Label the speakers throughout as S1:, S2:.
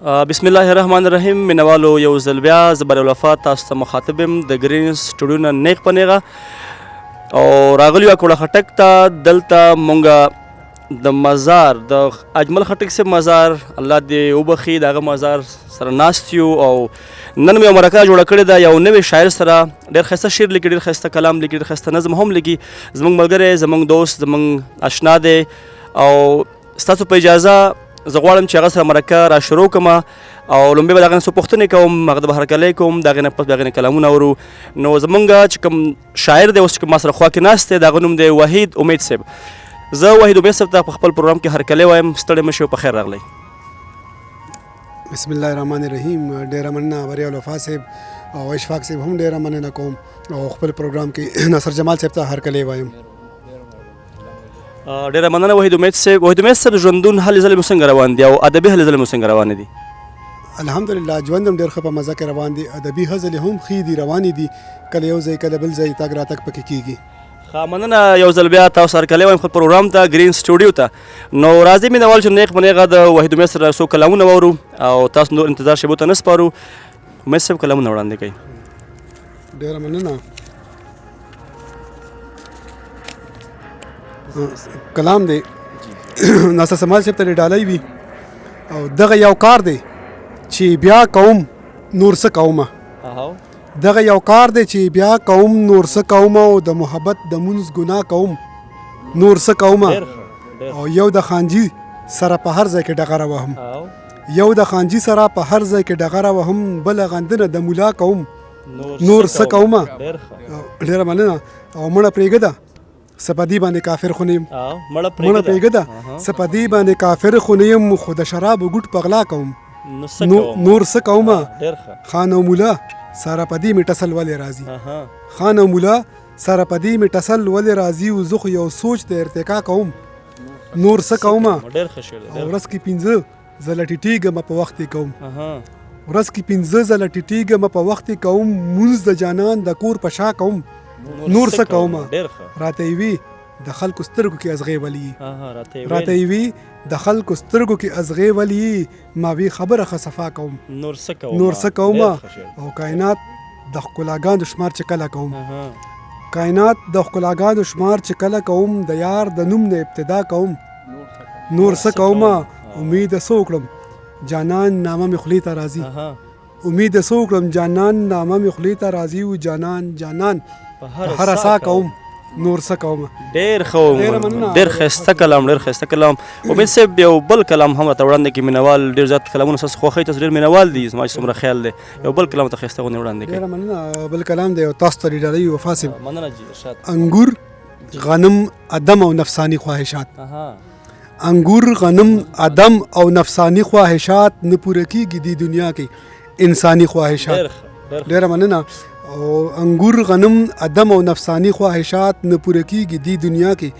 S1: بسم الله الرحمن الرحیم مینوالو یو ځل بیا زه بریالوفا تاسو ته مخاطب یم د ګرین سټوډیو نه نیغ په نیغه او راغلي یو کوړه خټک ته دلته مونږ د مزار د اجمل خټک صاحب مزار الله دې وبخي د هغه مزار سره ناست یو او نن مې یو مرکه جوړه کړې ده یو نوی شاعر سره ډېر ښایسته شعر لیکي ډېر ښایسته کلام لیکي ډېر ښایسته نظم هم لیکي زموږ ملګری زموږ دوست زموږ اشنا دی او ستاسو په اجازه زه غواړم چې هغه سره مرکه را شروع کړم او لومبۍ به د هغې نه څو پوښتنې کوم هغه د بهرکلۍ کوم د هغې نه پس د هغې نه کلامونه اورو نو زمونږ چې کوم شاعر دی اوس چې ما سره خوا کې ناست دی د هغه نوم دی وحید امید صاحب زه وحید امید صاحب ته په خپل پروګرام کې هرکلی وایم ستړی مه شئ په خیر راغلی
S2: بسم الله الرحمن الرحیم ډېره مننه بریالوفا صاحب او اشفاق صاحب هم ډېره مننه کوم او خپل پروګرام کې ناصر جمال صاحب ته هرکلی وایم
S1: ډېره مننه وحید امید صاحب وحید امید صاحب ژوندون هلې ځلې مو څنګه روان دي او ادبي هلې ځلې مو څنګه روانې دي
S2: الحمدلله ژوند هم ډېر ښه په مزه کې روان دي ادبي هزلې هم ښې دي روانې دي کله یو ځای کله بل ځای تګ راتګ پکې کېږي
S1: ښه مننه یو ځل بیا تاسو هرکلی وایم خپل پروګرام ته ګرین سټوډیو ته نو راځئ مینوال چې نیغ په نیغه د وحید امید سره څو کلامونه واورو او تاسو نور انتظار شیبو ته نه سپارو امید صاحب کلامونه وړاندې کوي
S2: ډېره مننه کلام دی ناصر جمال صاحب ته ډالۍ وي او دغه یو کار دی چې بیا کوم نور څه کومه دغه یو کار دی چې بیا کوم نور څه کومه او د محبت د مونځ ګناه کوم نور څه کومه او یو د خانجي سره په هر ځای کې ډغره وهم یو د خانجي سره په هر ځای کې ډغره وهم بله غندنه د مولا کوم نور څه کومه ډېره مننه او مړه پرېږده سپدی باندې کافر خونیم مړه پرېږده سپدی باندې کافر خونیم خو د شرابو ګوټ په غلا کوم نور څه کومه خان او مولا ساره پدی مې ټسل ولې راځي خان او مولا ساره پدی مې ټسل ولې راځي او زه خو یو سوچ د ارتقا کوم نور څه کومه ورځ کې 15 ځله ټیټېږم په وخت کوم ورځ کې 15 ځله ټیټېږم په وخت کوم مونځ د جانان د کور په شا کوم نور څه کومه راته وی د خلکو سترګو کې ازغې ولي راته وی د خلکو سترګو کې ازغې ولي ما وی خبره خصفا کوم نور څه کومه او کائنات د ښکلاګانو شمار چې کله کوم کائنات د ښکلاګانو شمار چې کله کوم د یار د نوم نه ابتدا کوم نور څه کومه امید څه وکړم جانان نامه مې خولې ته راځي امید څه وکړم جانان نامه مې خولې ته راځي او جانان هر سا کوم نور څه کوم
S1: ډېر ښه ډېر ښایسته کلام ډېر ښایسته کلام امید صاحب یو بل کلام هم راته وړاندې کړي مینوال ډېر زیات کلامونه ستاسو خوښوي تاسو ډېر مینوال دي زما چې څومره خیال دی یو بل کلام ته ښایسته غوندې وړاندې کړي
S2: ډېره مننه بل کلام دی تاسو ته ډالۍ وفا صاحب
S1: مننه جي ارشاد
S2: انګور غنم ادم او نفسانی خواهشات انګور غنم ادم او نفسانی خواهشات نه پوره کېږي دې دنیا کې انسانی خواهشات ډېره مننه او انګور غنم ادم او نفسانی خواهشات نه پوره کېږي دې دنیا کې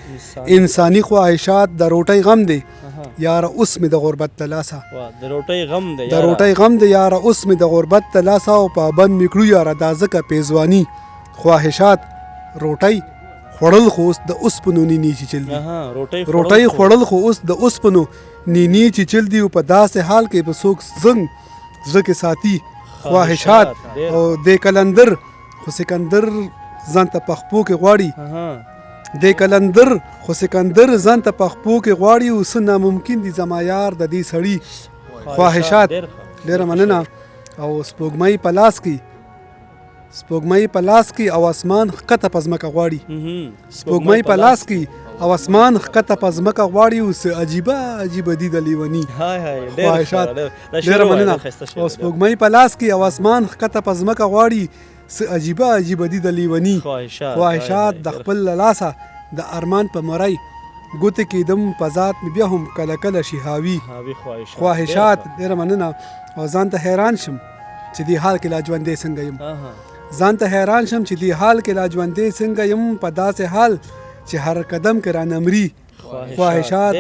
S2: انسانی خواهشات د روټۍ غم دی یاره اوس مې د غربت د لاسه
S1: د روټۍ
S2: غم دی یاره اوس مې د غربت د لاسه او پابند مې کړو یاره دا ځکه پیزواني خواهشات روټۍ خوړل خو اوس د اوسپنو نینې چیچل دي روټۍ خوړل خو اوس د اوسپنو نینې چیچل دي او په داسې حال کې به څوک زنګ زړه کې ساتي خواهشات او د کلندر خو سکندر ځان ته پخپو کې غواړي د کلندر خو سکندر ځان ته پخپو کې غواړي او څه ناممکن دي زما یار د دې سړي خواهشات ډېره مننه او سپوږمۍ په لاس کې او اسمان ښکته په ځمکه غواړي سپوږمۍ په لاس کې او اسمان ښکته په ځمکه غواړي او څه عجیبه دي د لیوني خواهشات ډېره مننه او سپوږمۍ په لاس کې او اسمان ښکته په ځمکه غواړي څه عجیبه دي د لیوني خواهشات د خپل له لاسه د ارمان په مرۍ ګوتې کېدم په ذات مې بیا هم کله کله شي حاوي خواهشات ډېره مننه او ځان ته حیران شم چې دې حال کې لا ژوندی څنګه یم ځان ته حیران شم چې دې حال کې لا ژوندی څنګه یم په داسې حال چې هر قدم کې رانه مري خواهشات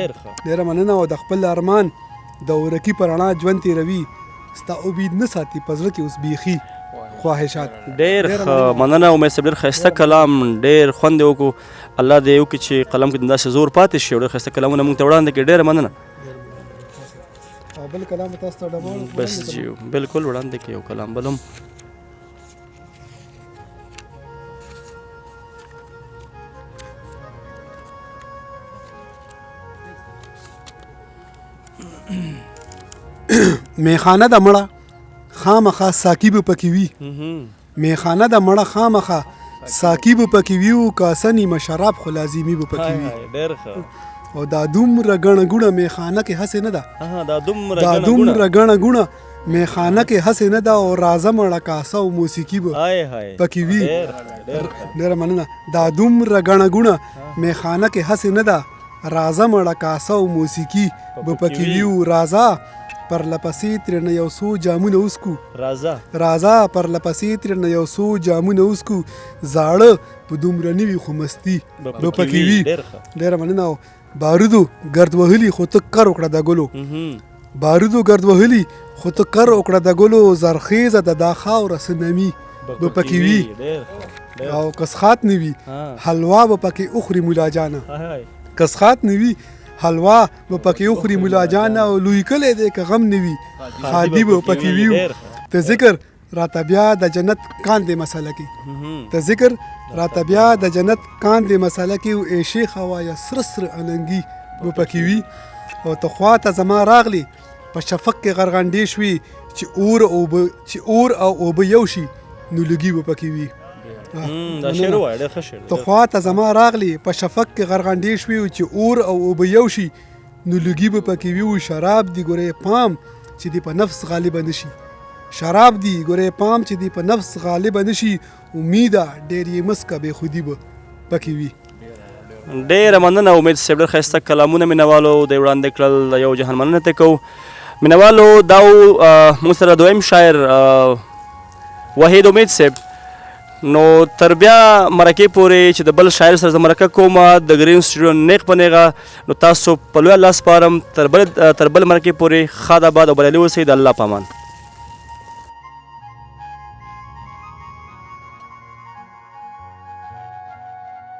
S2: ډېره مننه او د خپل ارمان د ورکي په رڼا ژوند تېروي ستا امید نه ساتي په زړه کې اوس بیخي خواهشات
S1: ډېر مننه امید صاحب ډېر ښایسته کلام ډېر خوند یې وکړو الله دې وکړي چې قلم کې داسې زور پاتې شي او ډېر ښایسته کلامونه موږ ته وړاندې کړي ډېره مننه
S2: بل کلام به تاسو ته ډبول
S1: بس جی بالکل وړاندې کې یو کلام بل هم
S2: میخانه د مړه خامخا ساقي به پکې وي میخانه د مړه خامخا ساقي به پکې وي او کاسه نیمه شراب خو لازمي به پکې وي
S1: ډېر ښه
S2: او دا دومره ګڼه ګوڼه میخانه کې هسې نه ده
S1: دا دومره
S2: ګڼه ګوڼه میخانه کې هسې نه ده او راځه مړه کاسه او موسیقي به پکې وي ډېره مننه دا دومره ګڼه ګوڼه میخانه کې هسې نه ده راځه مړه کاسه او موسیقي به پکې وي او راځه پر لپسې ترېنه یو څو جامونه وسکو راځه پر لپسې ترېنه یو څو جامونه وسکو زاړه په دومره نه وي خو مستي به پکې وي ډېره مننه بارودو ګرد وهلي خو ته کر وکړه د ګلو بارودو ګرد وهلي خو ته کر وکړه د ګلو زرخیزه د دا خاوره څه نمي به پکې وي او کسخات نه وي حلوا به پکې اخري ملا جانه کسخات نه وي حلوا به پکې اخري ملا جانه او لوی کلی دی که غم نه وي خادي به پکې وي ته ذکر راته بیا د جنت کاندې مسله کې ته ذکر راته بیا د جنت کاندې مسله کې او ای شیخه وایه سره سره اننګي به پکې وي او ته خوا ته زما راغلی په شفق کې غرغنډې شوي چې اور او اوبه یو شي نو لږي به پکې وي ته خوا ته زما راغلی په شفق کې غرغنډې شوي چې اور او اوبه یو شي نو لږي به پکې وي او شراب دی ګورې پام چې دی په نفس غالبه نشي شراب دی ګورې پام چې دی په نفس غالبه نشي امیده ډېر یې مسکه بې خودي به پکې وي
S1: ډېره مننه امید صاحب ډېر ښایسته کلامونه مینوالو د وړاندې کړل د یو جهان مننه ترې کوو مینوالو دا موږ سره دویم شاعر وحید امید صاحب نو تر بیا مرکې پورې چې د بل شاعر سره زه مرکه کوم د ګرین سټوډیو نیغ په نیغه نو تاسو په لوی الله سپارم تر بل مرکې پورې ښاد آباد او بریالي اوسئ د الله په امان